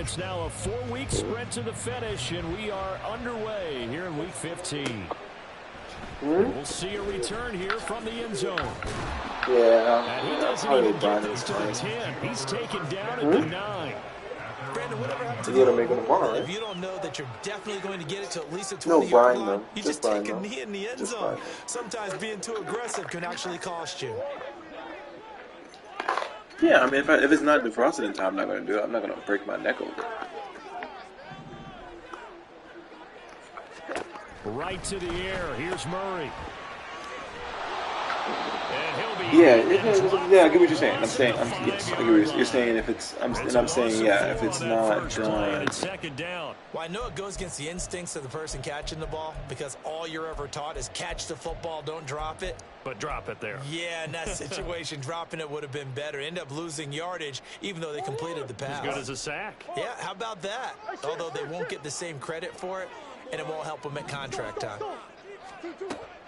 It's now a 4-week sprint to the finish, and we are underway here in Week 15. We'll see a return here from the end zone. Yeah. And he doesn't even get this to the 10. He's taken down at the 9. Brandon, whatever happened to you gotta make it tomorrow, right? If you don't know that you're definitely going to get it to at least a 20-yard line, you just take a knee in the end zone. Sometimes being too aggressive can actually cost you. Yeah, I mean, if it's not defrosted in time, I'm not going to do it. I'm not going to break my neck over it. Right to the air. Here's Murray. And he'll be yeah, I get what you're saying. I get what you're saying. If it's, I'm saying, yeah, if it's not done. Well, I know it goes against the instincts of the person catching the ball because all you're ever taught is catch the football, don't drop it. But drop it there. Yeah, in that situation, dropping it would have been better. End up losing yardage, even though they completed the pass. As good as a sack. Yeah, how about that? Although they won't get the same credit for it, and it won't help them at contract time.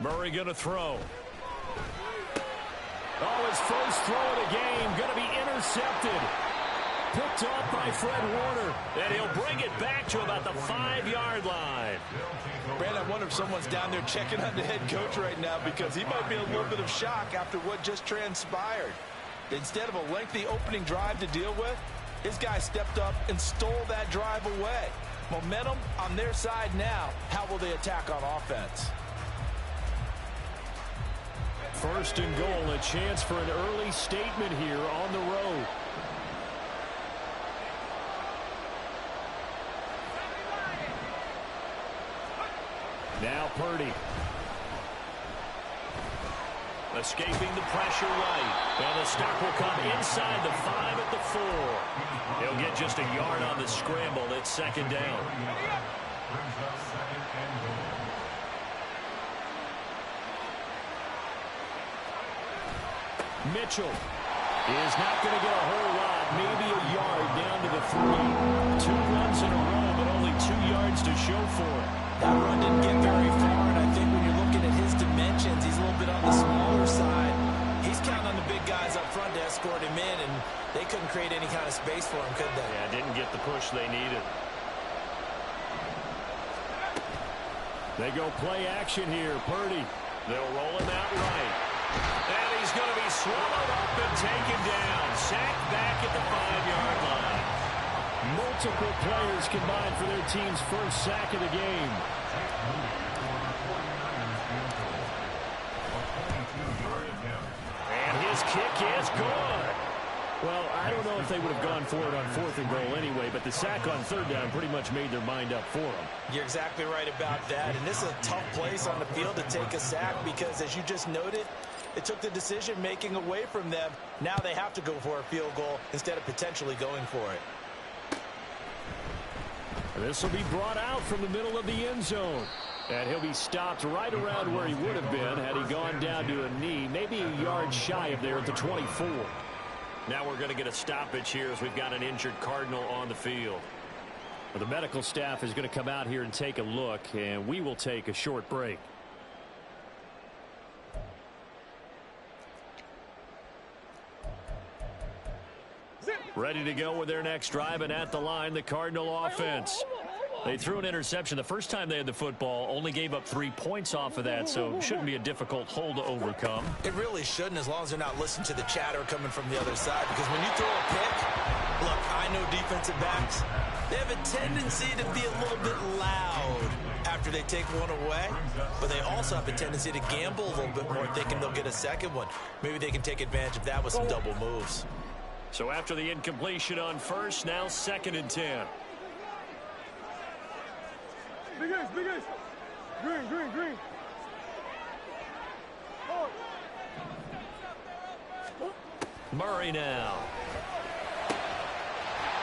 Murray going to throw. Oh, his first throw of the game going to be intercepted. Picked off by Fred Warner. And he'll bring it back to about the 5-yard line. Brandon, I wonder if someone's down there checking on the head coach right now because he might be in a little bit of shock after what just transpired. Instead of a lengthy opening drive to deal with, his guy stepped up and stole that drive away. Momentum on their side now. How will they attack on offense? First and goal, a chance for an early statement here on the road. Now Purdy. Escaping the pressure right. And the stop will come inside the 5 at the 4. He'll get just a yard on the scramble. It's second down. Mitchell is not going to get a whole lot, maybe a yard down to the 3. 2 runs in a row, but only 2 yards to show for it. That run didn't get very far, and I think when you're looking at his dimensions, he's a little bit on the smaller side. He's counting on the big guys up front to escort him in, and they couldn't create any kind of space for him, could they? Yeah, didn't get the push they needed. They go play action here. Purdy. They'll roll him out right. And he's going to be swallowed up and taken down. Sacked back at the 5-yard line. Multiple players combined for their team's first sack of the game. And his kick is good. Well, I don't know if they would have gone for it on 4th and goal anyway, but the sack on 3rd down pretty much made their mind up for them. You're exactly right about that. And this is a tough place on the field to take a sack because, as you just noted, it took the decision-making away from them. Now they have to go for a field goal instead of potentially going for it. This will be brought out from the middle of the end zone. And he'll be stopped right around where he would have been had he gone down to a knee, maybe a yard shy of there at the 24. Now we're going to get a stoppage here as we've got an injured Cardinal on the field. Well, the medical staff is going to come out here and take a look, and we will take a short break. Ready to go with their next drive, and at the line, the Cardinal offense. They threw an interception the first time they had the football, only gave up 3 points off of that, so it shouldn't be a difficult hole to overcome. It really shouldn't, as long as they're not listening to the chatter coming from the other side, because when you throw a pick, look, I know defensive backs, they have a tendency to be a little bit loud after they take one away, but they also have a tendency to gamble a little bit more, thinking they'll get a second one. Maybe they can take advantage of that with some double moves. So after the incompletion on first, now 2nd and 10. Big ace, big ace. Green, green, green. Murray now.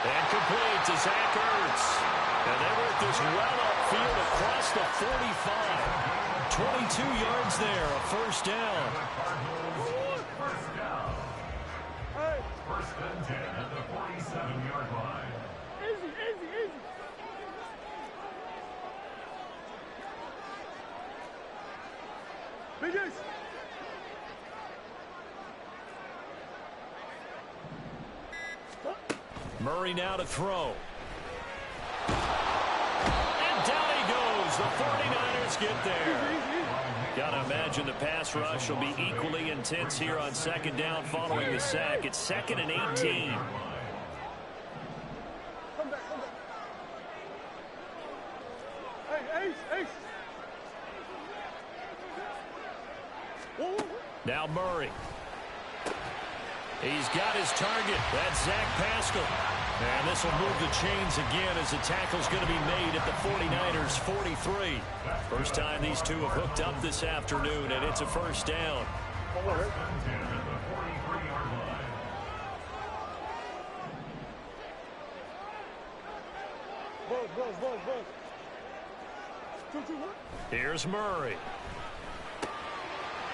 And complete to Zach Ertz. And they work this well upfield across the 45. 22 yards there, a first down. First and 10 at the 47-yard line. Easy, easy, easy. Big ace. Murray now to throw. And down he goes. The 49ers get there. Got to imagine the pass rush will be equally intense here on second down following the sack. It's 2nd and 18. Come back, come back. Hey, Ace. Whoa. Now Murray. He's got his target. That's Zach Pascal. And this will move the chains again as the tackle's going to be made at the 49ers 43. First time these two have hooked up this afternoon, and it's a first down. Buzz. 2-2-1. Here's Murray.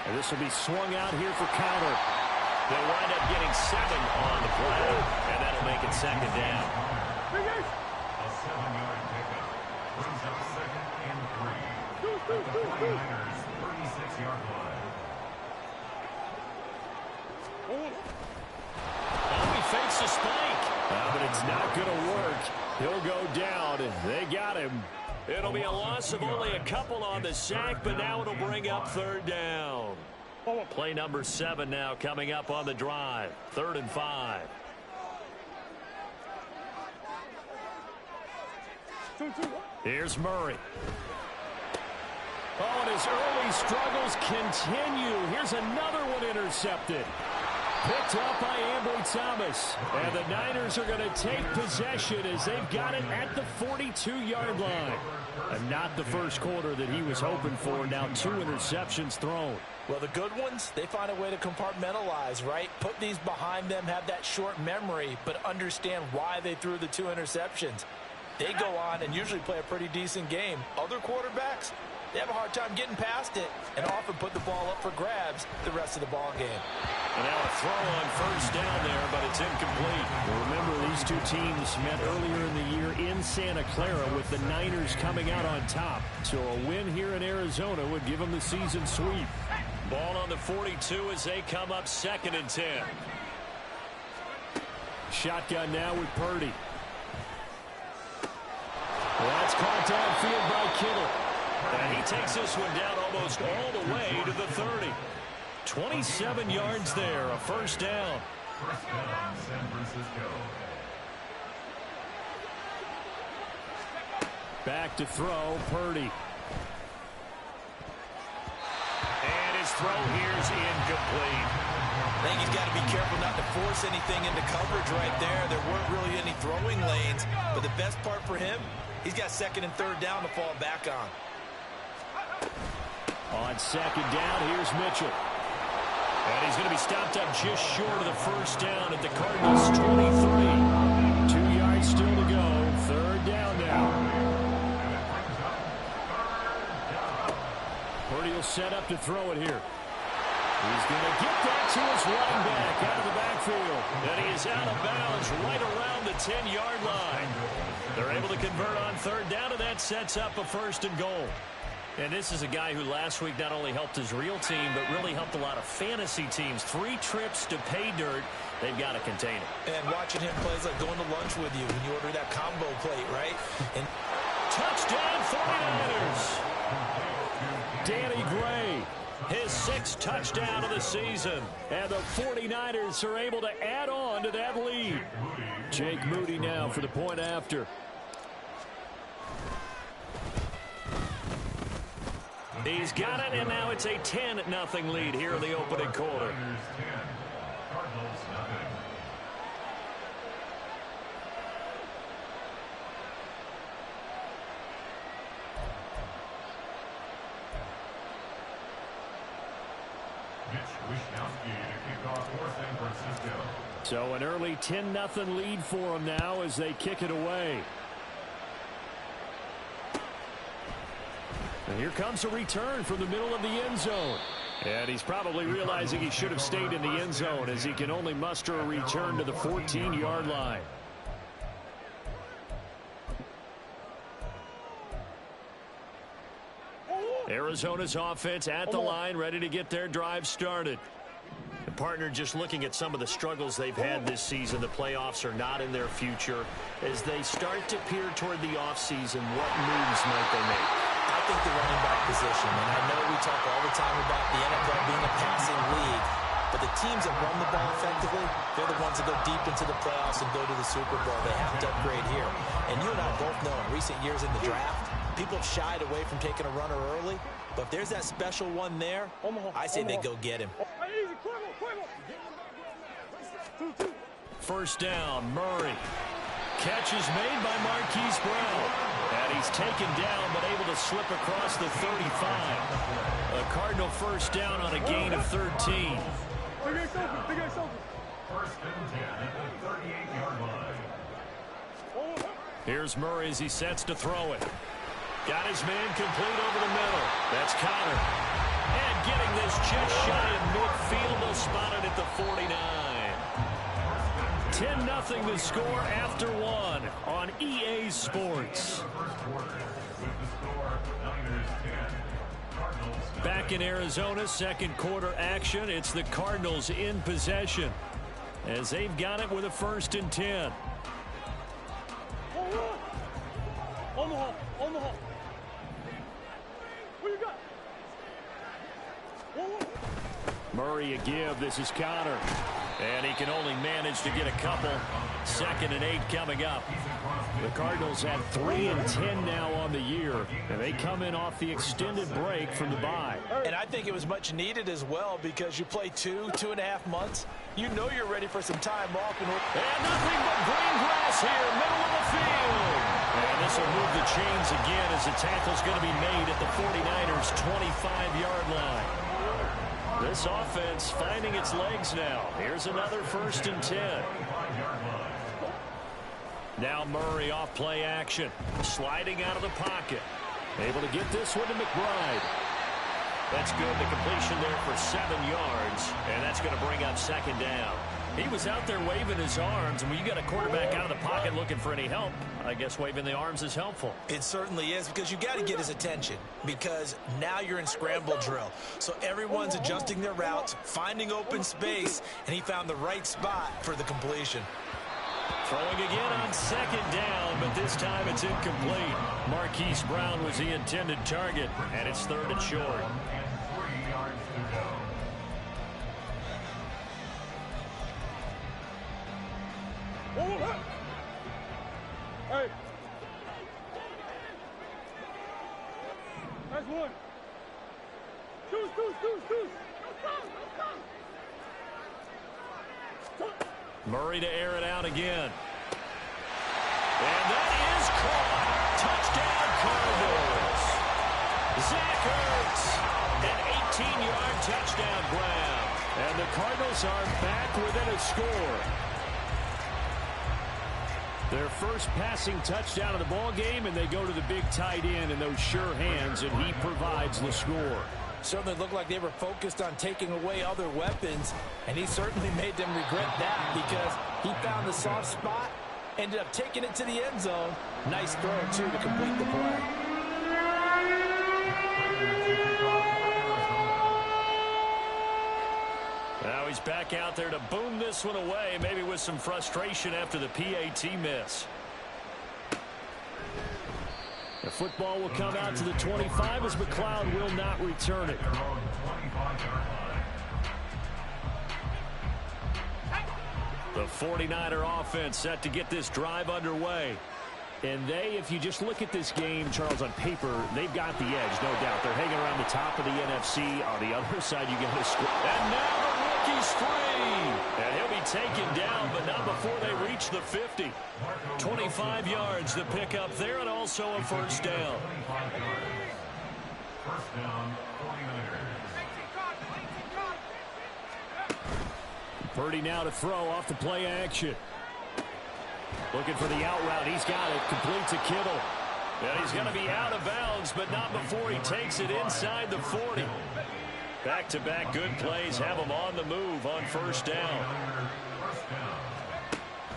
And this will be swung out here for counter. They'll wind up getting 7 on the play, and that'll make it second down. Big Ace. A 7-yard pickup brings up 2nd and 3. At the 49ers 36-yard line. Oh, he fakes a spike. But it's not going to work. He'll go down, and they got him. It'll be a loss of only a couple on the sack, but now it'll bring up 3rd down. Play number 7 now coming up on the drive. 3rd and 5. 2-2-1. Here's Murray. Oh, and his early struggles continue. Here's another one intercepted. Picked up by Ambry Thomas. And the Niners are going to take possession as they've got it at the 42-yard line. And not the first quarter that he was hoping for. Now 2 interceptions thrown. Well, the good ones, they find a way to compartmentalize, right? Put these behind them, have that short memory, but understand why they threw the 2 interceptions. They go on and usually play a pretty decent game. Other quarterbacks, they have a hard time getting past it and often put the ball up for grabs the rest of the ball game. And now a throw on first down there, but it's incomplete. Remember, these two teams met earlier in the year in Santa Clara with the Niners coming out on top. So a win here in Arizona would give them the season sweep. Ball on the 42 as they come up 2nd and 10. Shotgun now with Purdy. That's caught downfield by Kittle. And he takes this one down almost all the way to the 30. 27 yards there, a first down. First down, San Francisco. Back to throw, Purdy. And his throw here's incomplete. I think he's got to be careful not to force anything into coverage right there. There weren't really any throwing lanes, but the best part for him, he's got 2nd and 3rd down to fall back on. On 2nd down, here's Mitchell. And he's going to be stopped up just short of the first down at the Cardinals' 23. 2 yards still to go. 3rd down now. Purdy will set up to throw it here. He's going to get that to his running back out of the backfield. And he is out of bounds right around the 10-yard line. They're able to convert on 3rd down, and that sets up a 1st and goal. And this is a guy who last week not only helped his real team, but really helped a lot of fantasy teams. 3 trips to pay dirt. They've got to contain it. And watching him play is like going to lunch with you when you order that combo plate, right? And touchdown 49ers. Danny Gray, his 6th touchdown of the season. And the 49ers are able to add on to that lead. Jake Moody now for the point after. He's got it, and now it's a 10-0 lead here in the opening quarter. Cardinals nothing. Mitch Wishnowsky to kick off for San Francisco. So an early 10-0 lead for them now as they kick it away. And here comes a return from the middle of the end zone. And he's probably realizing he should have stayed in the end zone as he can only muster a return to the 14-yard line. Arizona's offense at the line, ready to get their drive started. Partner, just looking at some of the struggles they've had this season, the playoffs are not in their future. As they start to peer toward the offseason, what moves might they make? I think the running back position, and I know we talk all the time about the NFL being a passing league, but the teams that run the ball effectively, they're the ones that go deep into the playoffs and go to the Super Bowl. They have to upgrade here. And you and I both know in recent years in the draft, people have shied away from taking a runner early, but if there's that special one there, I say they go get him. First down, Murray. Catch is made by Marquise Brown. And he's taken down, but able to slip across the 35. A Cardinal first down on a gain of 13. First and 10 at the 38-yard line. Here's Murray as he sets to throw it. Got his man complete over the middle. That's Connor. And getting this just shy of midfield. They'll spot it at the 49. 10-0 the score after one on EA Sports. Back in Arizona, second quarter action. It's the Cardinals in possession as they've got it with a 1st and 10. Omaha. What you got? Murray a give. This is Connor. And he can only manage to get a couple. 2nd and 8 coming up. The Cardinals have 3 and 10 now on the year. And they come in off the extended break from the bye. And I think it was much needed as well because you play 2.5 months. You know you're ready for some time off. And nothing but green grass here, middle of the field. And this will move the chains again as the tackle's going to be made at the 49ers' 25-yard line. This offense finding its legs now. Here's another 1st and 10. Now Murray off play action. Sliding out of the pocket. Able to get this one to McBride. That's good. The completion there for 7 yards. And that's going to bring up 2nd down. He was out there waving his arms. And when you got a quarterback out of the pocket looking for any help, I guess waving the arms is helpful. It certainly is because you got to get his attention because now you're in scramble drill. So everyone's adjusting their routes, finding open space, and he found the right spot for the completion. Throwing again on 2nd down, but this time it's incomplete. Marquise Brown was the intended target, and it's 3rd and short. Hey. That's one. Deuce. Murray to air it out again. And that is caught. Touchdown Cardinals. Zach Ertz, an 18-yard touchdown grab. And the Cardinals are back within a score. Their first passing touchdown of the ball game, and they go to the big tight end in those sure hands, and he provides the score. Certainly looked like they were focused on taking away other weapons, and he certainly made them regret that because he found the soft spot, ended up taking it to the end zone. Nice throw, too, to complete the play. Now he's back out there to boom this one away, maybe with some frustration after the PAT miss. The football will come out to the 25 as McLeod will not return it. The 49er offense set to get this drive underway. And they, if you just look at this game, Charles, on paper, they've got the edge, no doubt. They're hanging around the top of the NFC. On the other side, you got to score. And now the rookie's free. And he'll be taken down, but not before they reach the 50. 25 yards to pick up there, and also a first down. First down, 49ers. Purdy now to throw off the play action. Looking for the out route. He's got it. Complete to Kittle. And he's going to be out of bounds, but not before he takes it inside the 40. Back-to-back good plays have him on the move on first down.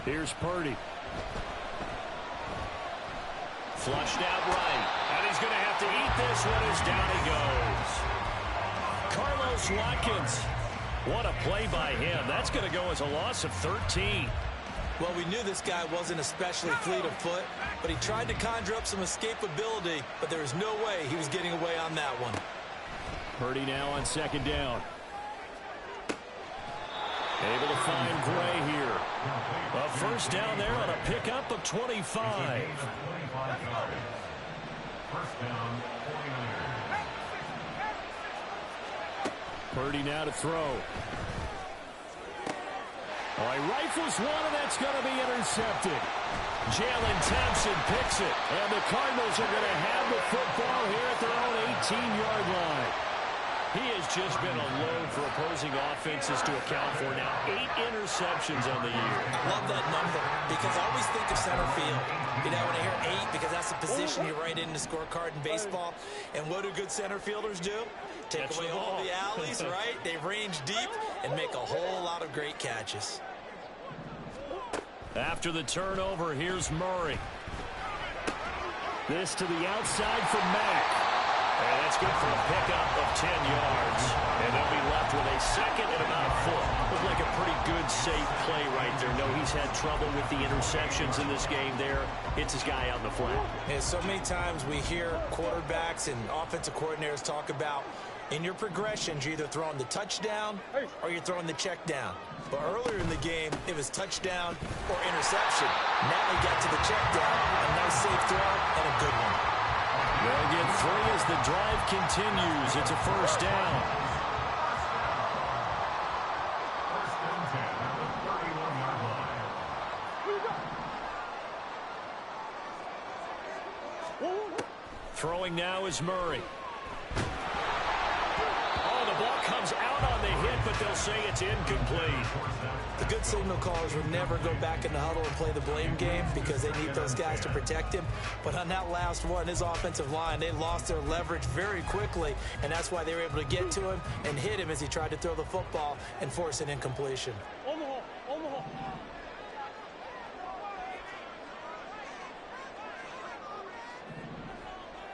Here's Purdy. Flushed out right. And he's going to have to eat this one as down he goes. Carlos Watkins What a play by him. That's going to go as a loss of 13. Well, we knew this guy wasn't especially fleet of foot, but he tried to conjure up some escapability, but there was no way he was getting away on that one. Purdy now on second down. Able to find Gray here. A first down there on a pickup of 25. First down, 49ers. Purdy now to throw. All right, rifles one, and that's going to be intercepted. Jalen Thompson picks it, and the Cardinals are going to have the football here at their own 18-yard line. He has just been a load for opposing offenses to account for now. 8 interceptions on the year. Love that number because I always think of center field. You know, when I hear 8, because that's the position you write in the scorecard in baseball. And what do good center fielders do? Take away all the alleys, right? They range deep and make a whole lot of great catches. After the turnover, here's Murray. This to the outside for Mack. And that's good for a pickup of 10 yards. And they'll be left with a second and about a foot. Looked like a pretty good, safe play right there. No, he's had trouble with the interceptions in this game there. Hits his guy out in the flat. And so many times we hear quarterbacks and offensive coordinators talk about in your progressions, you're either throwing the touchdown or you're throwing the check down. But earlier in the game, it was touchdown or interception. Now he got to the check down, a nice safe throw, and a good one. They'll get 3 as the drive continues. It's a first down. First and 10 at the 31-yard line. Throwing now is Murray. Oh, the ball comes out on the hit, but they'll say it's incomplete. The good signal callers would never go back in the huddle and play the blame game because they need those guys to protect him. But on that last one, his offensive line, they lost their leverage very quickly, and that's why they were able to get to him and hit him as he tried to throw the football and force an incompletion.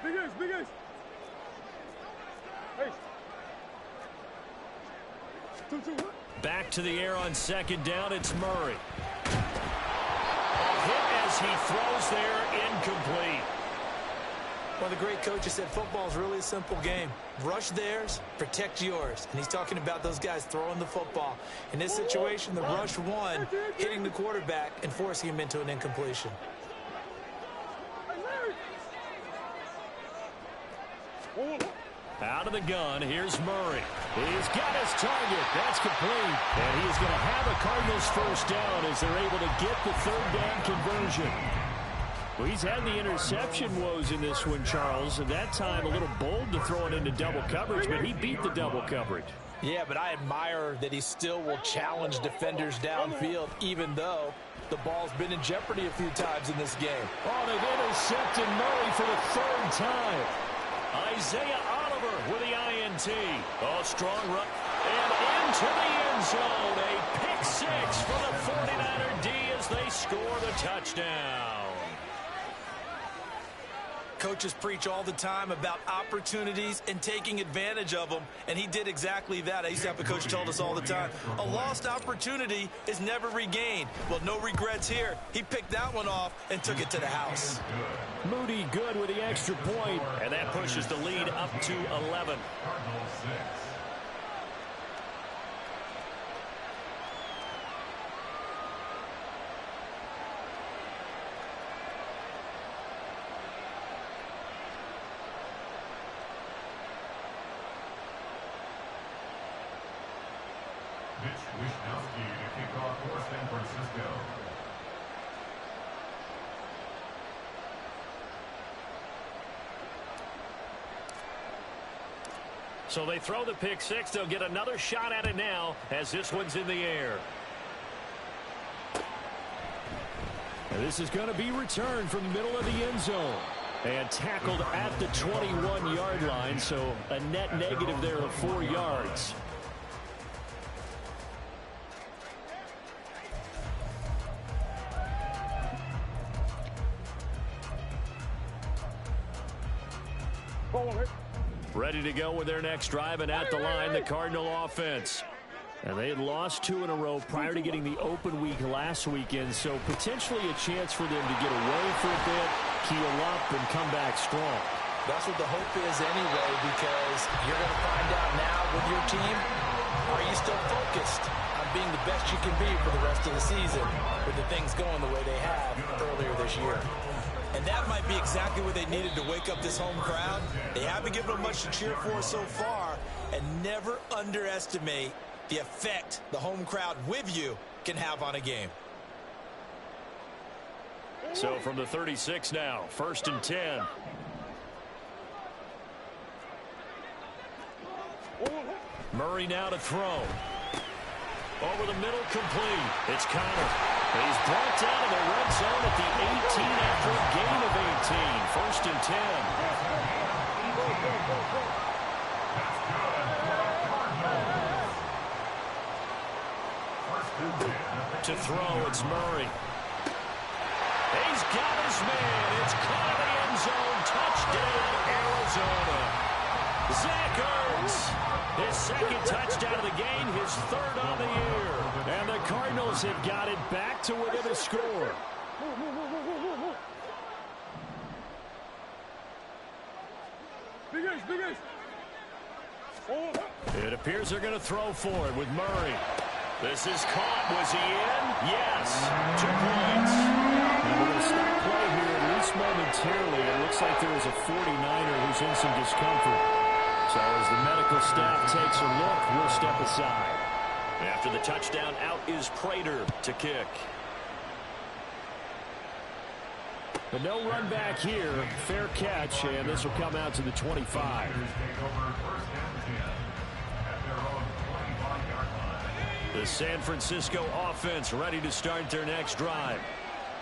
Big ace, big ace. Hey. 2-2. Back to the air on second down. It's Murray. Hit as he throws there, incomplete. Well, the great coach said football is really a simple game. Rush theirs, protect yours. And he's talking about those guys throwing the football. In this situation, the rush won, hitting the quarterback and forcing him into an incompletion. Out of the gun, here's Murray. He's got his target. That's complete. And he is going to have a Cardinals first down as they're able to get the third down conversion. Well, he's had the interception woes in this one, Charles. At that time, a little bold to throw it into double coverage, but he beat the double coverage. Yeah, but I admire that he still will challenge defenders downfield, even though the ball's been in jeopardy a few times in this game. Oh, they've intercepted Murray for the third time. Isaiah Oliver with the INT. Oh, strong run. And into the end zone. A pick six for the 49er D as they score the touchdown. Coaches preach all the time about opportunities and taking advantage of them, and he did exactly that. I used to have a coach told us all the time, a lost opportunity is never regained. Well, no regrets here. He picked that one off and took it to the house. Moody good with the extra point, and that pushes the lead up to 11. Cardinals 6. Mitch Wishnowsky to kick off for San Francisco. So they throw the pick six. They'll get another shot at it now as this one's in the air. And this is going to be returned from the middle of the end zone. And tackled at the 21-yard line, so a net negative there of 4 yards. Ready to go with their next drive, and at the line, the Cardinal offense. And they had lost 2 in a row prior to getting the open week last weekend, so potentially a chance for them to get away for a bit, keel up, and come back strong. That's what the hope is anyway, because you're going to find out now with your team, are you still focused on being the best you can be for the rest of the season with the things going the way they have earlier this year? And that might be exactly what they needed to wake up this home crowd. They haven't given them much to cheer for so far, and never underestimate the effect the home crowd with you can have on a game. So from the 36 now, 1st and 10. Murray now to throw. Over the middle, complete. It's Connor. He's brought down in the red zone at the 18 after a gain of 18. 1st and 10. To throw, it's Murray. He's got his man. It's caught in the end zone. Touchdown, Arizona. Zach Ertz, his 2nd touchdown of the game, his 3rd on the year. And the Cardinals have got it back to within a score. It appears they're going to throw for it with Murray. This is caught. Was he in? Yes. 2 points. And we're going to stop play here, at least momentarily. It looks like there is a 49er who's in some discomfort. So as the medical staff takes a look, we'll step aside. After the touchdown, out is Prater to kick. But no run back here. Fair catch, and this will come out to the 25. The San Francisco offense ready to start their next drive.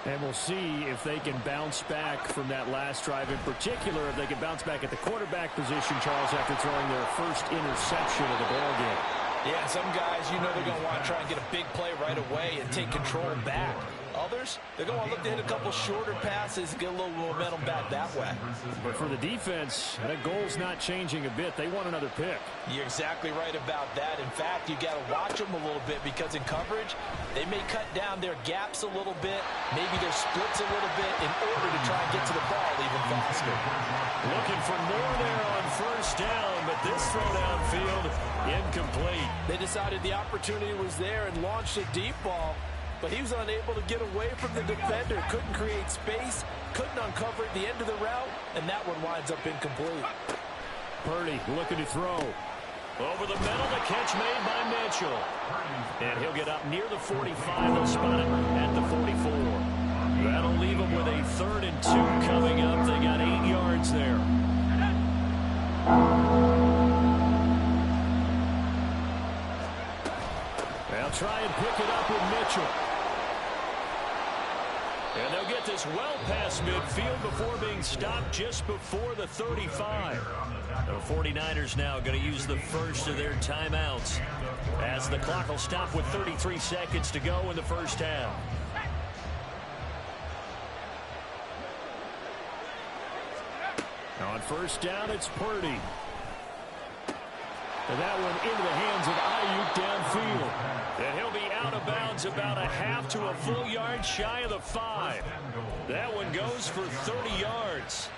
And we'll see if they can bounce back from that last drive. In particular, if they can bounce back at the quarterback position, Charles, after throwing their first interception of the ballgame. Yeah, some guys, you know they're going to want to try and get a big play right away and take control back. Others, they're going to look to hit a couple shorter passes and get a little momentum back that way. But for the defense, that goal's not changing a bit. They want another pick. You're exactly right about that. In fact, you got to watch them a little bit because in coverage, they may cut down their gaps a little bit, maybe their splits a little bit in order to try and get to the ball even faster. Looking for more there on 1st down, but this throw downfield, incomplete. They decided the opportunity was there and launched a deep ball, but he was unable to get away from the defender, couldn't create space, couldn't uncover at the end of the route, and that one winds up incomplete. Purdy looking to throw. Over the middle, the catch made by Mitchell. And he'll get up near the 45. They'll spot it at the 44. That'll leave them with a 3rd and 2 coming up. They got 8 yards there. They'll try and pick it up with Mitchell. And they'll get this well past midfield before being stopped just before the 35. The 49ers now going to use the first of their timeouts as the clock will stop with 33 seconds to go in the first half. On 1st down, it's Purdy. And that one into the hands of Ayuk downfield. And he'll be out of bounds about a half to a full yard shy of the 5. That one goes for 30 yards.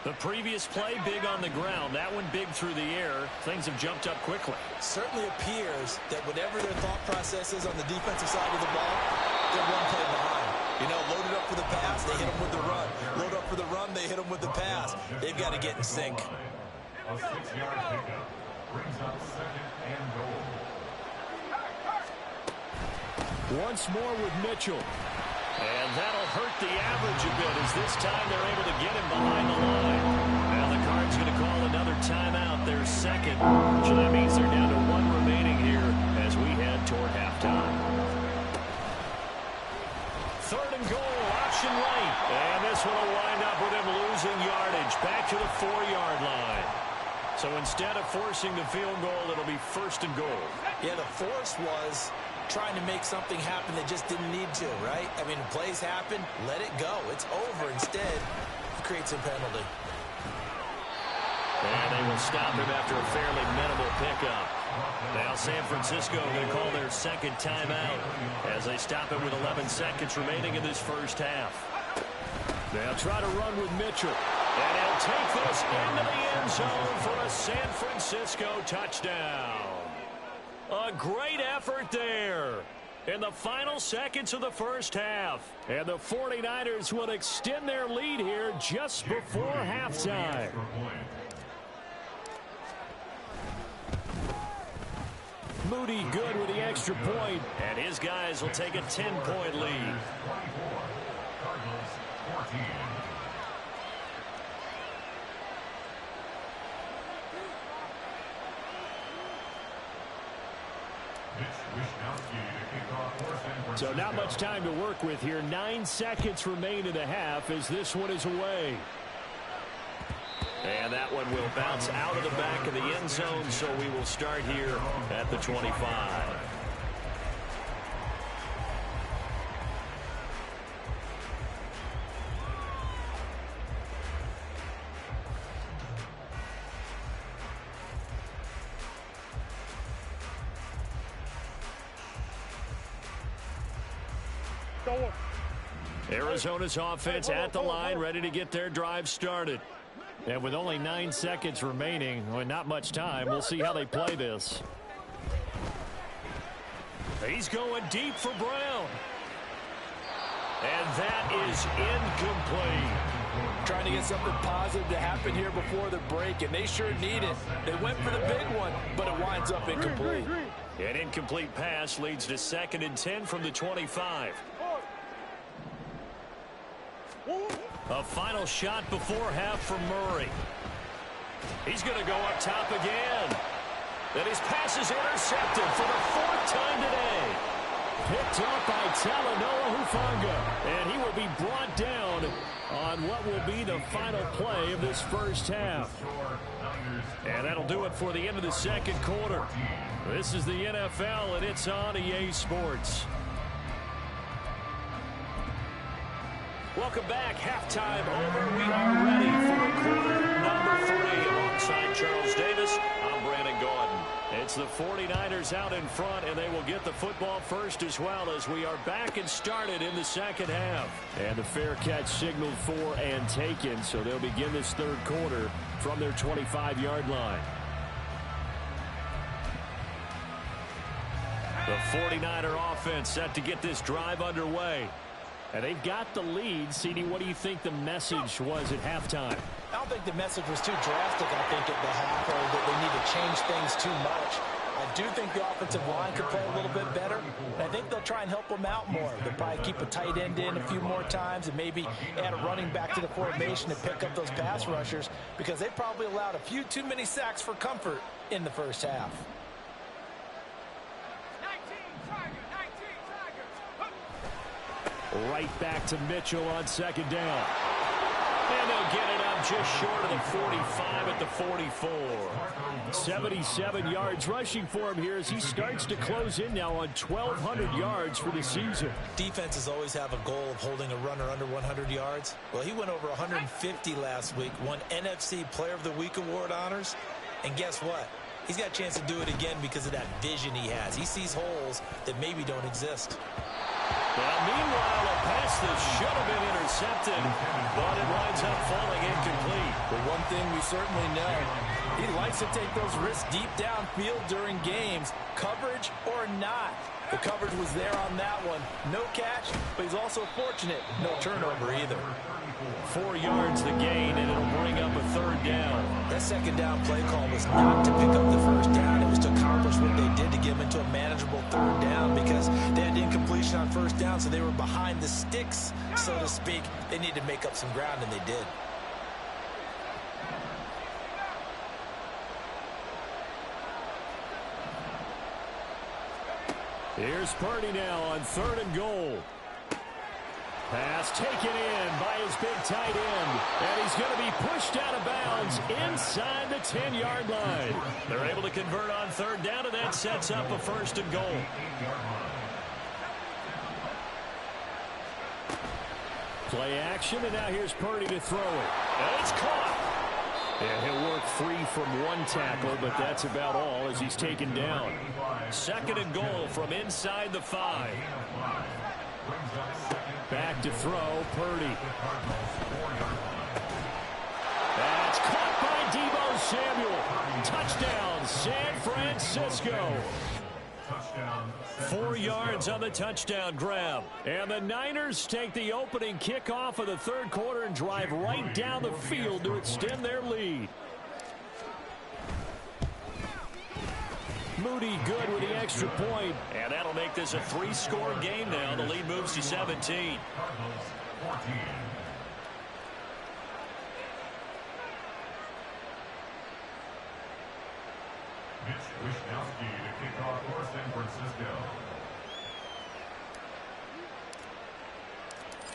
The previous play big on the ground. That one big through the air. Things have jumped up quickly. Certainly appears that whatever their thought process is on the defensive side of the ball, they're one play behind. You know, loaded up for the pass, they hit them with the run. Load up for the run, they hit them with the pass. They've got to get in sync. A 6-yard pickup brings up 2nd and goal. Once more with Mitchell. And that'll hurt the average a bit as this time they're able to get him behind the line. Now the Cards going to call another timeout, their 2nd. So that means they're down to 1 remaining here as we head toward halftime. 3rd and goal, option right. And this one will wind up with him losing yardage back to the 4-yard line. So instead of forcing the field goal, it'll be 1st and goal. Yeah, the force was trying to make something happen that just didn't need to, right? I mean, plays happen, let it go. It's over. Instead, it creates a penalty. And they will stop him after a fairly minimal pickup. Now San Francisco going to call their second timeout as they stop it with 11 seconds remaining in this first half. They'll try to run with Mitchell. And he'll take this into the end zone for a San Francisco touchdown. A great effort there in the final seconds of the first half. And the 49ers will extend their lead here just before halftime. Moody good with the extra point, and his guys will take a 10-point lead. So not much time to work with here. 9 seconds remain in the half as this one is away. And that one will bounce out of the back of the end zone, so we will start here at the 25. Arizona's offense at the line, ready to get their drive started. And with only 9 seconds remaining, well, not much time, we'll see how they play this. He's going deep for Brown. And that is incomplete. Trying to get something positive to happen here before the break, and they sure need it. They went for the big one, but it winds up incomplete. An incomplete pass leads to 2nd and 10 from the 25. A final shot before half from Murray. He's going to go up top again. And his pass is intercepted for the 4th time today. Picked off by Talanoa Hufanga. And he will be brought down on what will be the final play of this first half. And that'll do it for the end of the second quarter. This is the NFL, and it's on EA Sports. Welcome back. Halftime over. We are ready for quarter number 3. Alongside Charles Davis, I'm Brandon Gordon. It's the 49ers out in front, and they will get the football first as well as we are back and started in the second half. And the fair catch signaled for and taken, so they'll begin this third quarter from their 25-yard line. The 49er offense set to get this drive underway. And they've got the lead. CD, what do you think the message was at halftime? I don't think the message was too drastic, I think, at the half, or that they need to change things too much. I do think the offensive line could play a little bit better, and I think they'll try and help them out more. They'll probably keep a tight end in a few more times and maybe add a running back to the formation to pick up those pass rushers, because they probably allowed a few too many sacks for comfort in the first half. Right back to Mitchell on second down. And they'll get it up just short of the 45 at the 44. 77 yards rushing for him here as he starts to close in now on 1,200 yards for the season. Defenses always have a goal of holding a runner under 100 yards. Well, he went over 150 last week, won NFC Player of the Week award honors. And guess what? He's got a chance to do it again because of that vision he has. He sees holes that maybe don't exist. Well, meanwhile, a pass that should have been intercepted, but it winds up falling incomplete. But one thing we certainly know, he likes to take those risks deep downfield during games, coverage or not. The coverage was there on that one. No catch, but he's also fortunate. No turnover either. 4 yards the gain, and it'll bring up a third down. That second down play call was not to pick up the first down. It was to accomplish what they did to get them into a manageable third down, because they had incompletion on first down, so they were behind the sticks, so to speak. They needed to make up some ground, and they did. Here's Purdy now on 3rd and goal. Pass taken in by his big tight end. And he's going to be pushed out of bounds inside the 10-yard line. They're able to convert on 3rd down, and that sets up a 1st and goal. Play action, and now here's Purdy to throw it. And it's caught. And he'll work free from one tackle, but that's about all as he's taken down. 2nd and goal from inside the 5. Back to throw, Purdy. That's caught by Deebo Samuel. Touchdown, San Francisco. 4 yards on the touchdown grab. And the Niners take the opening kickoff of the 3rd quarter and drive right down the field to extend their lead. Moody good with the extra point. And that'll make this a 3-score game now. The lead moves to 17. Mitch Wishnowsky to kick off for San Francisco.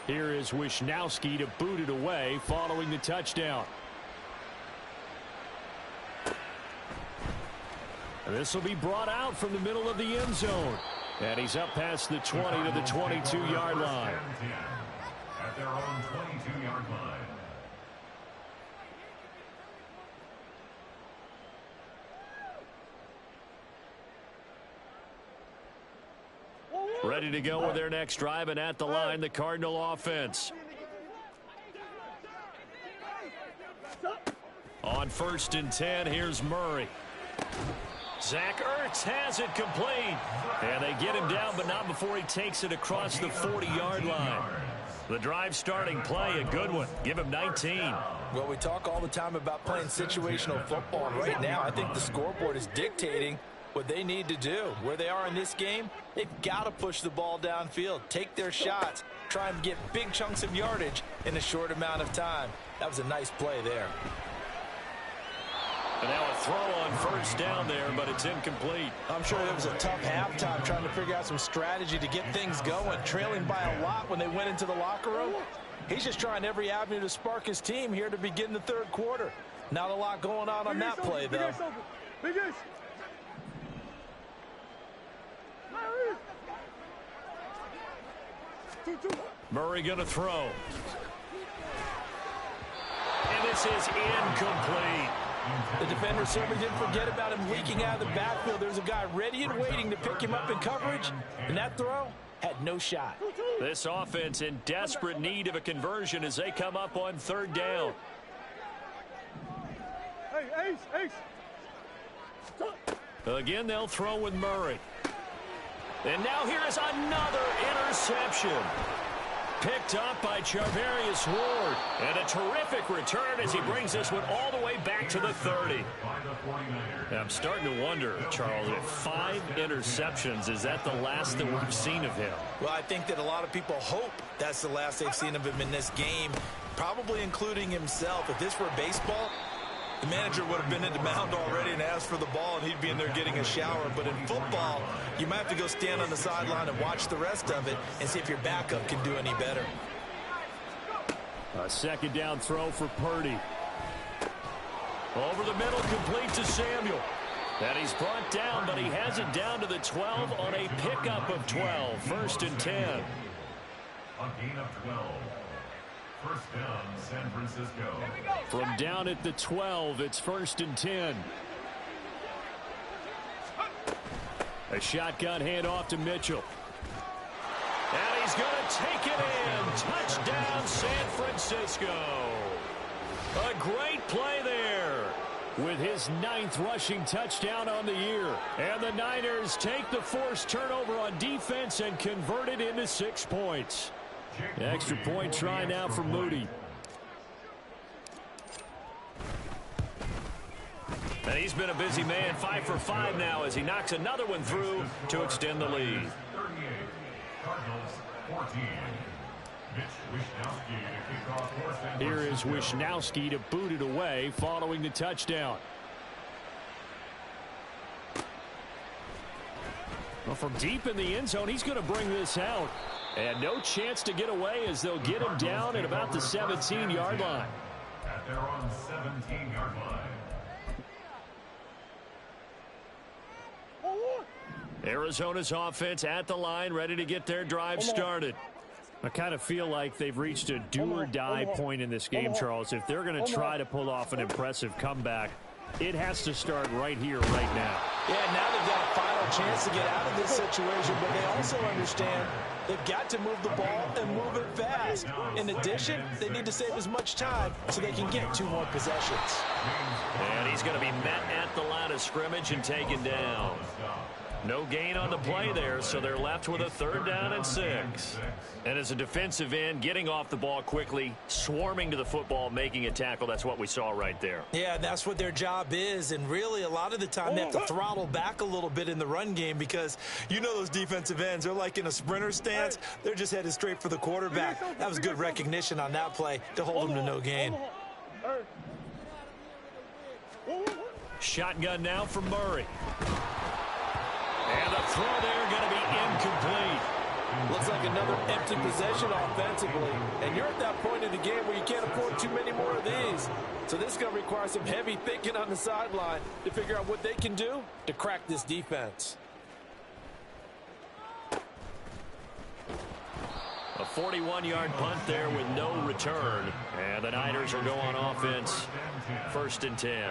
Here is Wishnowsky to boot it away following the touchdown. And this will be brought out from the middle of the end zone. And he's up past the 20 to the 22-yard line. At their own 22-yard line. Ready to go with their next drive, and at the line, the Cardinal offense. On 1st and 10, here's Murray. Zach Ertz has it complete. And they get him down, but not before he takes it across the 40-yard line. The drive starting play, a good one. Give him 19. Well, we talk all the time about playing situational football, and right now I think the scoreboard is dictating what they need to do. Where they are in this game, they've got to push the ball downfield, take their shots, try and get big chunks of yardage in a short amount of time. That was a nice play there. And now a throw on 1st down there, but it's incomplete. I'm sure it was a tough halftime trying to figure out some strategy to get things going. Trailing by a lot when they went into the locker room. He's just trying every avenue to spark his team here to begin the 3rd quarter. Not a lot going on that play, though. Murray going to throw. And this is incomplete. The defender certainly didn't forget about him leaking out of the backfield. There's a guy ready and waiting to pick him up in coverage, and that throw had no shot. This offense in desperate need of a conversion as they come up on 3rd down. Hey, Ace. Again, they'll throw with Murray. And now here is another interception. Picked up by Charvarius Ward. And a terrific return as he brings this one all the way back to the 30. I'm starting to wonder, Charles, if 5 interceptions, is that the last that we've seen of him? Well, I think that a lot of people hope that's the last they've seen of him in this game, probably including himself. If this were baseball, the manager would have been in the mound already and asked for the ball, and he'd be in there getting a shower. But in football, you might have to go stand on the sideline and watch the rest of it and see if your backup can do any better. A 2nd down throw for Purdy. Over the middle, complete to Samuel. And he's brought down, but he has it down to the 12 on a pickup of 12. 1st and 10. A gain of 12. 1st down, San Francisco. From down at the 12, it's 1st and 10. A shotgun handoff to Mitchell. And he's going to take it in. Touchdown, San Francisco. A great play there with his 9th rushing touchdown on the year. And the Niners take the forced turnover on defense and convert it into 6 points. Extra point try now for Moody. And he's been a busy man, 5 for 5 now as he knocks another one through to extend the lead. 38, Cardinals 14. Mitch Wishnowsky to kick off for San Francisco. Here is Wishnowsky to boot it away following the touchdown. Well, from deep in the end zone, he's going to bring this out. And no chance to get away as they'll get him down at about the 17-yard line. At their own 17-yard line. Arizona's offense at the line, ready to get their drive started. I kind of feel like they've reached a do-or-die point in this game, Charles. If they're going to try to pull off an impressive comeback, it has to start right here, right now. Yeah, now they've got a final chance to get out of this situation, but they also understand they've got to move the ball and move it fast. In addition, they need to save as much time so they can get 2 more possessions. And he's going to be met at the line of scrimmage and taken down. No gain on the play there, so they're left with a 3rd down and 6. And as a defensive end, getting off the ball quickly, swarming to the football, making a tackle, that's what we saw right there. Yeah, that's what their job is, and really a lot of the time they have to throttle back a little bit in the run game because you know those defensive ends, they're like in a sprinter stance. They're just headed straight for the quarterback. That was good recognition on that play to hold them to no gain. Shotgun now from Murray. And the throw there going to be incomplete. Looks like another empty possession offensively. And you're at that point in the game where you can't afford too many more of these. So this is going to require some heavy thinking on the sideline to figure out what they can do to crack this defense. A 41-yard punt there with no return. And the Niners will go on offense. 1st and 10.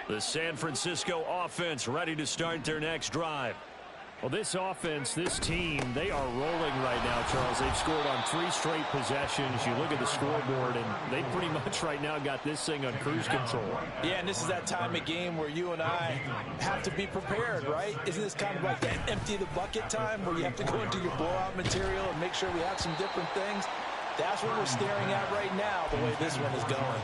The San Francisco offense ready to start their next drive. Well, this offense, this team, they are rolling right now, Charles. They've scored on 3 straight possessions. You look at the scoreboard, and they pretty much right now got this thing on cruise control. Yeah, and this is that time of game where you and I have to be prepared, right? Isn't this kind of like that empty the bucket time where you have to go into your blowout material and make sure we have some different things? That's what we're staring at right now, the way this one is going.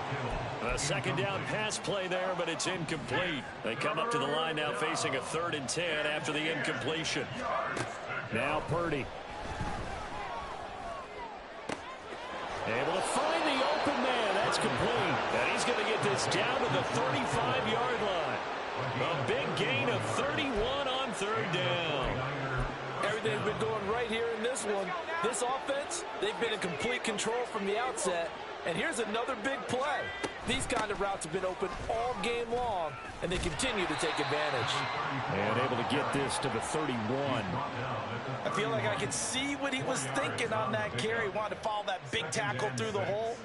A 2nd down pass play there, but it's incomplete. They come up to the line now facing a 3rd and 10 after the incompletion. Now Purdy. Able to find the open man. That's complete. And he's going to get this down to the 35-yard line. A big gain of 31 on 3rd down. Everything's been going right here in this one. This offense, they've been in complete control from the outset. And here's another big play. These kind of routes have been open all game long, and they continue to take advantage. And able to get this to the 31. I feel like I could see what he was thinking on that carry. Wanted to follow that big tackle through the hole.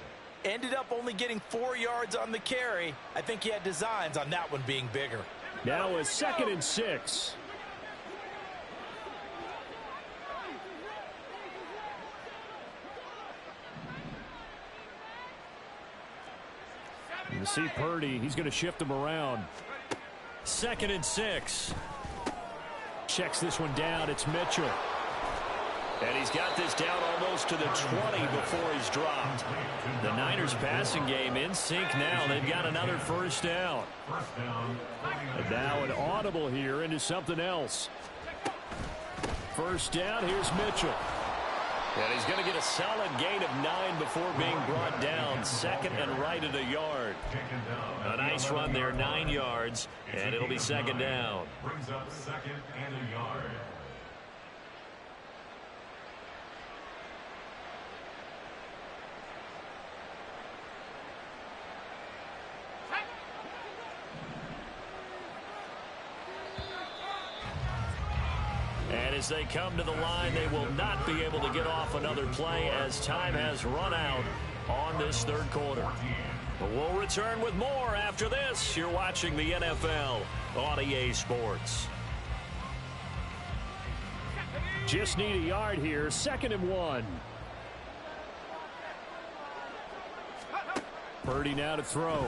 Ended up only getting 4 yards on the carry. I think he had designs on that one being bigger. Now a 2nd and 6. You see Purdy, he's going to shift him around. 2nd and 6. Checks this one down, it's Mitchell. And he's got this down almost to the 20 before he's dropped. The Niners passing game in sync now. They've got another 1st down. And now an audible here into something else. 1st down, here's Mitchell. And he's going to get a solid gain of 9 before being brought down. 2nd and right at a yard. A nice run there, 9 yards, and it'll be 2nd down. Brings up 2nd and a yard. And as they come to the line, they will not be able to get off another play as time has run out on this 3rd quarter. But we'll return with more after this. You're watching the NFL on EA Sports. Just need a yard here. 2nd and 1. Purdy now to throw.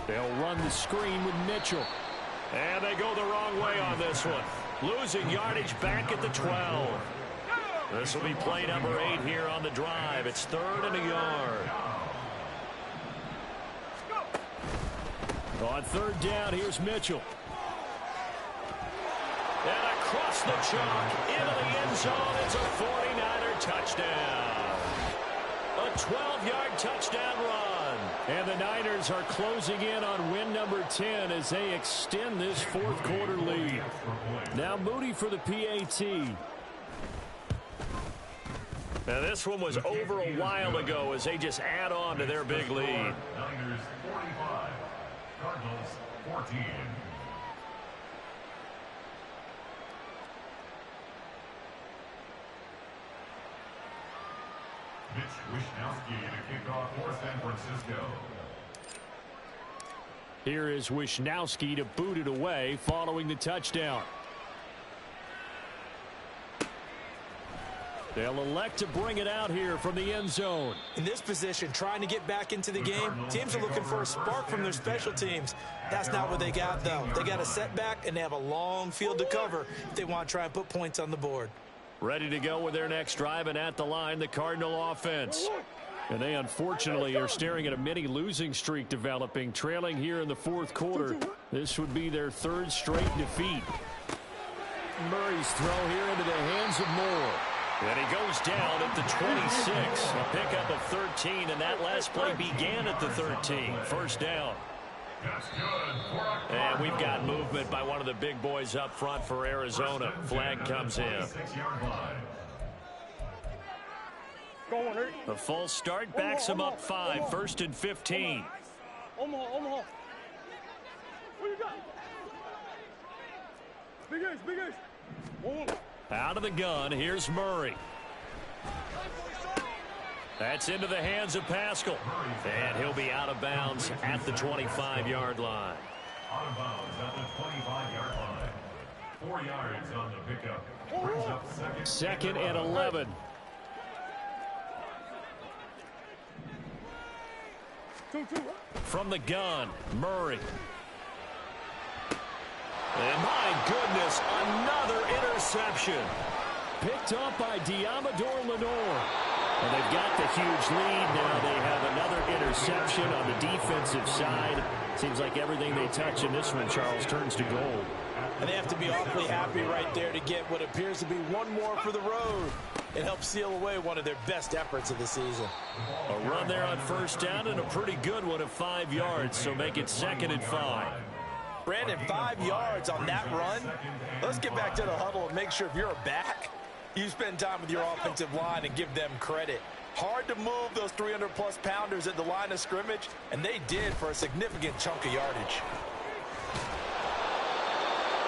They'll run the screen with Mitchell. And they go the wrong way on this one. Losing yardage back at the 12. This will be play number 8 here on the drive. It's 3rd and a yard. On 3rd down, here's Mitchell. And across the chalk into the end zone. It's a 49er touchdown. A 12-yard touchdown run. And the Niners are closing in on win number 10 as they extend this 4th quarter lead. Now Moody for the PAT. Now this one was over a while ago as they just add on to their big lead. Niners 45, Cardinals 14. Mitch Wishnowsky to kick off for San Francisco. Here is Wishnowsky to boot it away following the touchdown. They'll elect to bring it out here from the end zone. In this position, trying to get back into the game, teams are looking for a spark from their special teams. That's not what they got, though. They got a setback, and they have a long field to cover if they want to try and put points on the board. Ready to go with their next drive, and at the line, the Cardinal offense. And they unfortunately are staring at a mini losing streak developing, trailing here in the fourth quarter. This would be their third straight defeat. Murray's throw here into the hands of Moore. And he goes down at the 26. A pickup of 13, and that last play began at the 13. First down. And we've got movement by one of the big boys up front for Arizona. Flag comes in. The false start backs him up 5. 1st and 15. Omaha. What you got? Big Ace. Out of the gun, here's Murray. That's into the hands of Pascal. And he'll be out of bounds at the 25-yard line. Out of bounds at the 25-yard line. 4 yards on the pickup. Brings up second and 11. From the gun, Murray. And my goodness, another interception. Picked up by Diamador Lenore. And they've got the huge lead. Now they have another interception on the defensive side. Seems like everything they touch in this one, Charles, turns to gold. And they have to be awfully happy right there to get what appears to be one more for the road. It helps seal away one of their best efforts of the season. A run there on first down and a pretty good one of 5 yards, so make it 2nd and 5. Brandon, 5 yards on that run. Let's get back to the huddle and make sure if you're a back, you spend time with your offensive line and give them credit. Hard to move those 300-plus pounders at the line of scrimmage, and they did for a significant chunk of yardage.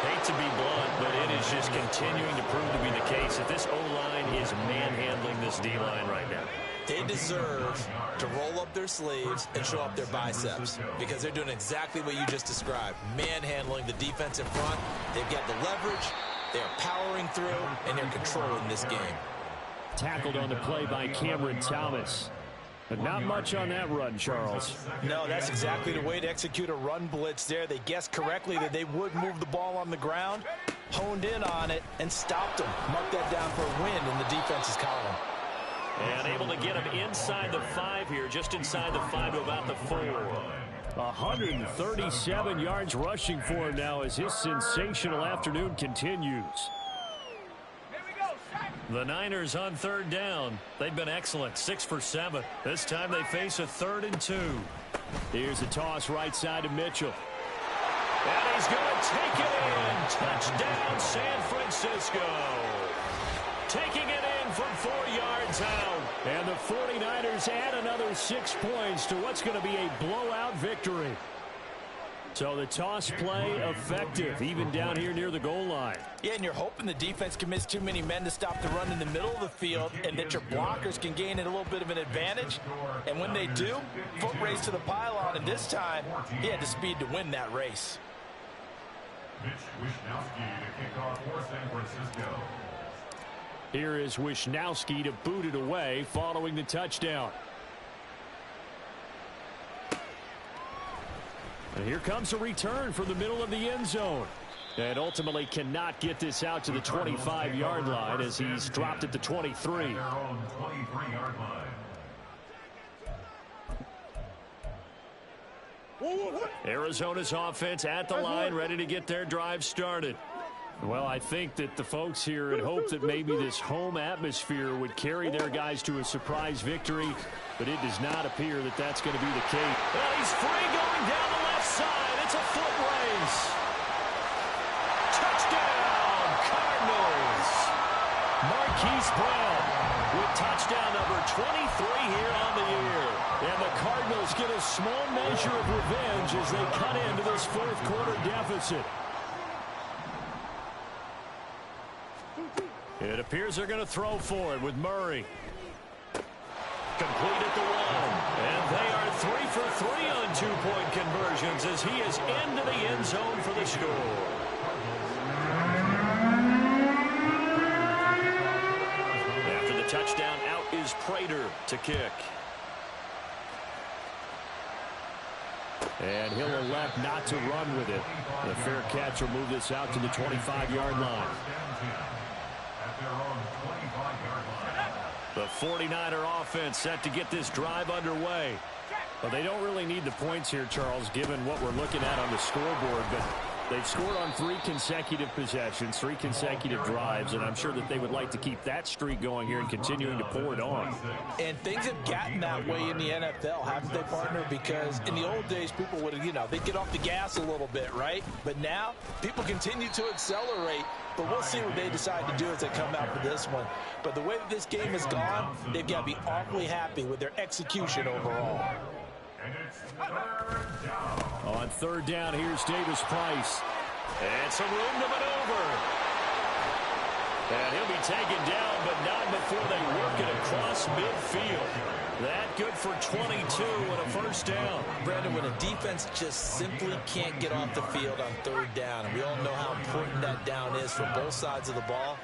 Hate to be blunt, but it is just continuing to prove to be the case that this O-line is manhandling this D-line right now. They deserve to roll up their sleeves and show up their biceps because they're doing exactly what you just described, manhandling the defense in front. They've got the leverage, they're powering through, and they're controlling this game. Tackled on the play by Cameron Thomas. But not much on that run, Charles. No, that's exactly the way to execute a run blitz there. They guessed correctly that they would move the ball on the ground, honed in on it, and stopped them. Mark that down for a win in the defense's column. And able to get him inside the 5 here, just inside the 5 to about the 4. 137 yards rushing for him now as his sensational afternoon continues. The Niners on third down. They've been excellent, 6 for 7. This time they face a 3rd and 2. Here's a toss right side to Mitchell. And he's going to take it in. Touchdown, San Francisco. Taking it in from 4 yards out. And the 49ers add another 6 points to what's going to be a blowout victory. So the toss play effective, even down here near the goal line. Yeah, and you're hoping the defense commits too many men to stop the run in the middle of the field and that your blockers can gain a little bit of an advantage. And when they do, foot race to the pylon, and this time, he had the speed to win that race. Mitch Wishnowsky to kick off for San Francisco. Here is Wishnowsky to boot it away following the touchdown. And here comes a return from the middle of the end zone. And ultimately cannot get this out to the 25-yard line as he's dropped at the 23. Arizona's offense at the line, ready to get their drive started. Well, I think that the folks here had hoped that maybe this home atmosphere would carry their guys to a surprise victory, but it does not appear that that's going to be the case. Well, he's free going down the left side. It's a foot race. Touchdown, Cardinals. Marquise Brown with touchdown number 23 here on the year. And the Cardinals get a small measure of revenge as they cut into this fourth quarter deficit. It appears they're going to throw for it with Murray. complete at the one. And they are 3 for 3 on two-point conversions as he is into the end zone for the score. After the touchdown, out is Prater to kick. And he'll elect not to run with it. The fair catch will move this out to the 25-yard line. The 49er offense set to get this drive underway. Well, they don't really need the points here, Charles, given what we're looking at on the scoreboard. But they've scored on 3 consecutive possessions, 3 consecutive drives, and I'm sure that they would like to keep that streak going here and continuing to pour it on. And things have gotten that way in the NFL, haven't they, partner? Because in the old days, people would, they'd get off the gas a little bit, right? But now, people continue to accelerate. But we'll see what they decide to do as they come out for this one. But the way that this game has gone, they've got to be awfully happy with their execution overall. On third down, here's Davis Price. And some room to maneuver. And he'll be taken down, but not before they work it across midfield. That good for 22 and a first down. Brandon, when a defense just simply can't get off the field on third down, and we all know how important that down is for both sides of the ball,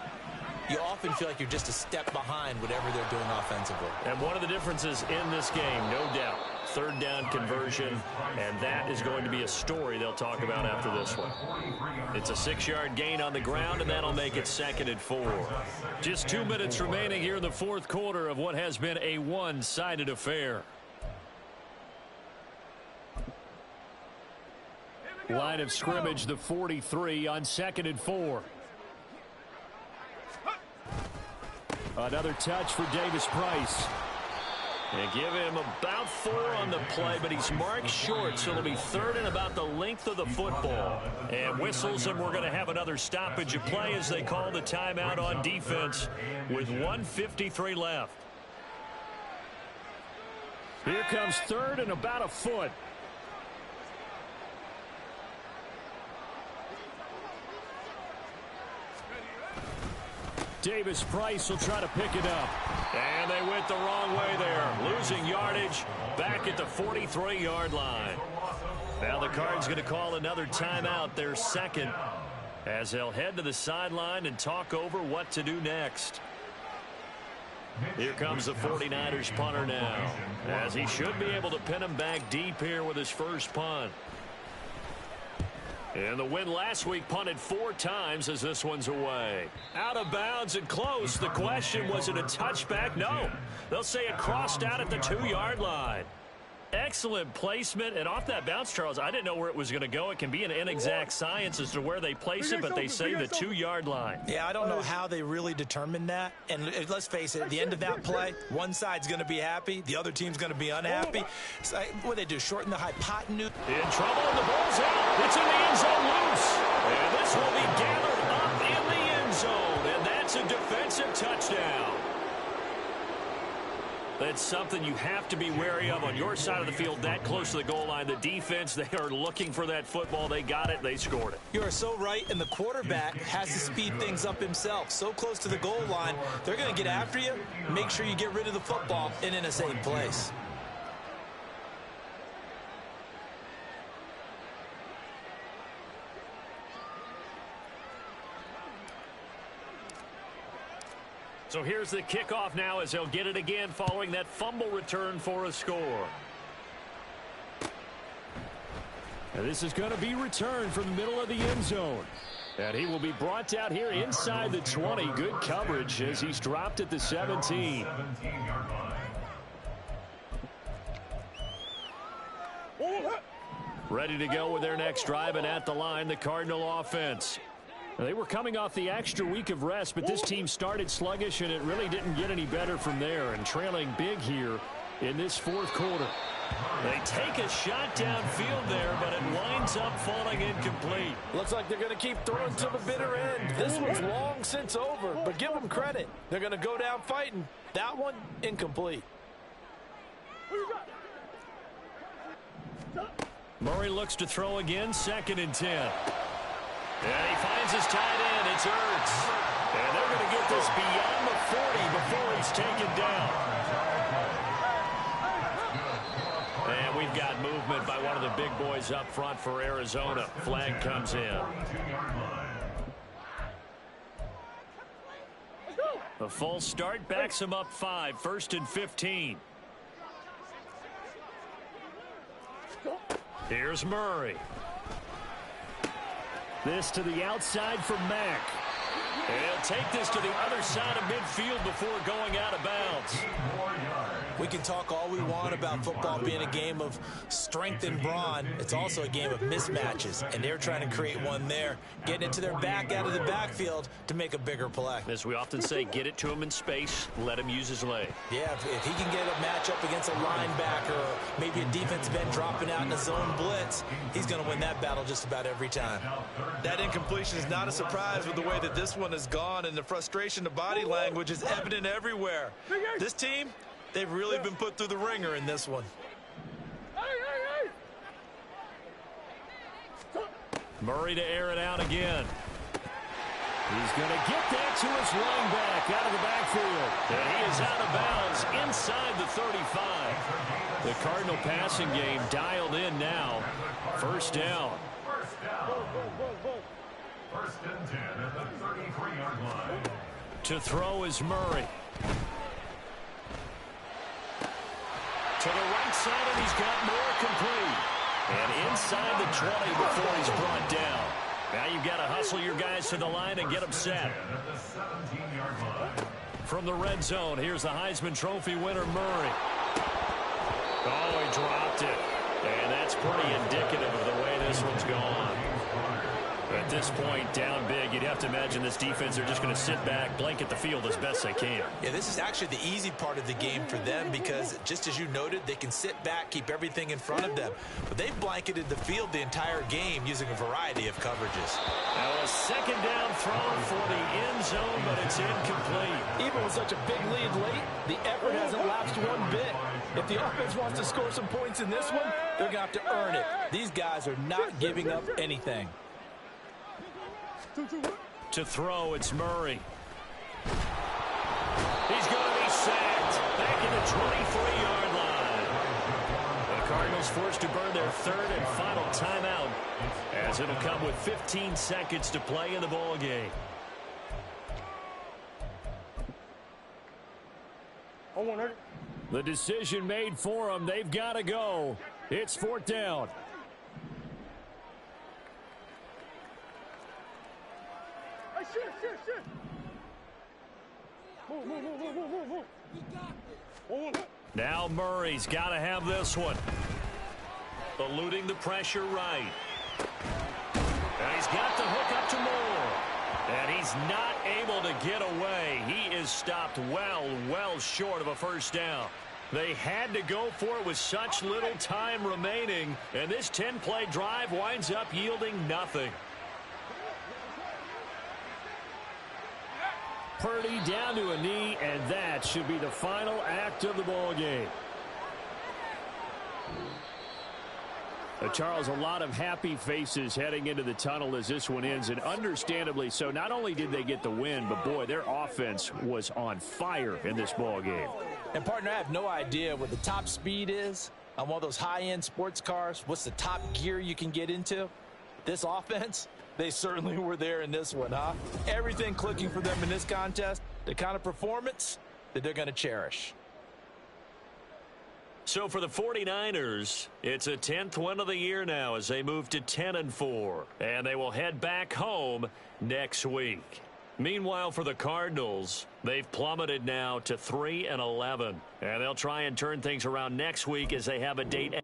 you often feel like you're just a step behind whatever they're doing offensively. And one of the differences in this game, no doubt, third down conversion, and that is going to be a story they'll talk about after this one. It's a 6-yard gain on the ground, and that'll make it 2nd and 4. Just 2 minutes remaining here in the fourth quarter of what has been a one-sided affair. Line of scrimmage, the 43 on 2nd and 4. Another touch for Davis Price. And give him about 4 on the play, but he's marked short, so it'll be 3rd and about the length of the football. And whistles, and we're going to have another stoppage of play as they call the timeout on defense with 1:53 left. Here comes 3rd and about a foot. Davis Price will try to pick it up. And they went the wrong way there. Losing yardage back at the 43-yard line. Now the Cards going to call another timeout, their 2nd, as they'll head to the sideline and talk over what to do next. Here comes the 49ers punter now, as he should be able to pin him back deep here with his first punt. And the win last week punted 4 times as this one's away. Out of bounds and close. The question, was it a touchback? No. They'll say it crossed out at the 2-yard line. Excellent placement. And off that bounce, Charles, I didn't know where it was going to go. It can be an inexact science as to where they place it, but they say the 2-yard line. Yeah, I don't know how they really determined that. And let's face it, at the end of that play, one side's going to be happy, the other team's going to be unhappy. So what they do, shorten the hypotenuse. In trouble, and the ball's out. It's in the end zone loose. And this will be gathered up in the end zone. And that's a defensive touchdown. That's something you have to be wary of on your side of the field that close to the goal line. The defense, they are looking for that football. They got it. They scored it. You are so right, and the quarterback has to speed things up himself. So close to the goal line, they're going to get after you. Make sure you get rid of the football and in a safe place. So here's the kickoff now as they'll get it again following that fumble return for a score. And this is going to be returned from the middle of the end zone. And he will be brought down here inside the 20. Good coverage as he's dropped at the 17. Ready to go with their next drive, and at the line, the Cardinal offense. They were coming off the extra week of rest, but this team started sluggish, and it really didn't get any better from there. And trailing big here in this fourth quarter. They take a shot downfield there, but it winds up falling incomplete. Looks like they're going to keep throwing to the bitter end. This one's long since over, but give them credit. They're going to go down fighting. That one, incomplete. Murray looks to throw again, 2nd and 10. And he finds his tight end. It's Ertz. And they're going to get this beyond the 40 before he's taken down. movement by one of the big boys up front for Arizona. Flag comes in. A false start backs him up 5. 1st and 15. Here's Murray. This to the outside for Mack. And he'll take this to the other side of midfield before going out of bounds. We can talk all we want about football being a game of strength and brawn. It's also a game of mismatches, and they're trying to create one there, getting it to their back out of the backfield to make a bigger play. As we often say, get it to him in space, let him use his leg. Yeah, if he can get a matchup against a linebacker or maybe a defensive end dropping out in a zone blitz, he's going to win that battle just about every time. That incompletion is not a surprise with the way that this one has gone, and the frustration, the body language is evident everywhere. This team, they've really been put through the ringer in this one. Murray to air it out again. He's going to get that to his running back out of the backfield. And he is out of bounds inside the 35. The Cardinal passing game dialed in now. 1st down. First and 10 at the 33-yard line. To throw is Murray. To the right side, and he's got more complete. And inside the 20 before he's brought down. Now you've got to hustle your guys to the line and get them set. From the red zone, here's the Heisman Trophy winner, Murray. Oh, he dropped it. And that's pretty indicative of the way this one's gone. At this point, down big, you'd have to imagine this defense, they're just going to sit back, blanket the field as best they can. Yeah, this is actually the easy part of the game for them because, just as you noted, they can sit back, keep everything in front of them. But they've blanketed the field the entire game using a variety of coverages. Now a 2nd down throw for the end zone, but it's incomplete. Even with such a big lead late, the effort hasn't lapsed one bit. If the offense wants to score some points in this one, they're going to have to earn it. These guys are not giving up anything. To throw, it's Murray. He's going to be sacked back at the 23-yard line. The Cardinals forced to burn their 3rd and final timeout, as it'll come with 15 seconds to play in the ball game. The decision made for them. They've got to go. It's 4th down. Now Murray's got to have this one. Eluding the pressure right. And he's got the hook up to Moore. And he's not able to get away. He is stopped well short of a 1st down. They had to go for it with such little time remaining. And this 10-play drive winds up yielding nothing. Purdy down to a knee, and that should be the final act of the ball game. Charles, a lot of happy faces heading into the tunnel as this one ends, and understandably so. Not only did they get the win, but boy, their offense was on fire in this ball game. And partner, I have no idea what the top speed is on one of those high-end sports cars. What's the top gear you can get into? This offense, they certainly were there in this one, huh? Everything clicking for them in this contest, the kind of performance that they're going to cherish. So for the 49ers, it's a 10th win of the year now as they move to 10-4. And they will head back home next week. Meanwhile, for the Cardinals, they've plummeted now to 3-11. And they'll try and turn things around next week as they have a date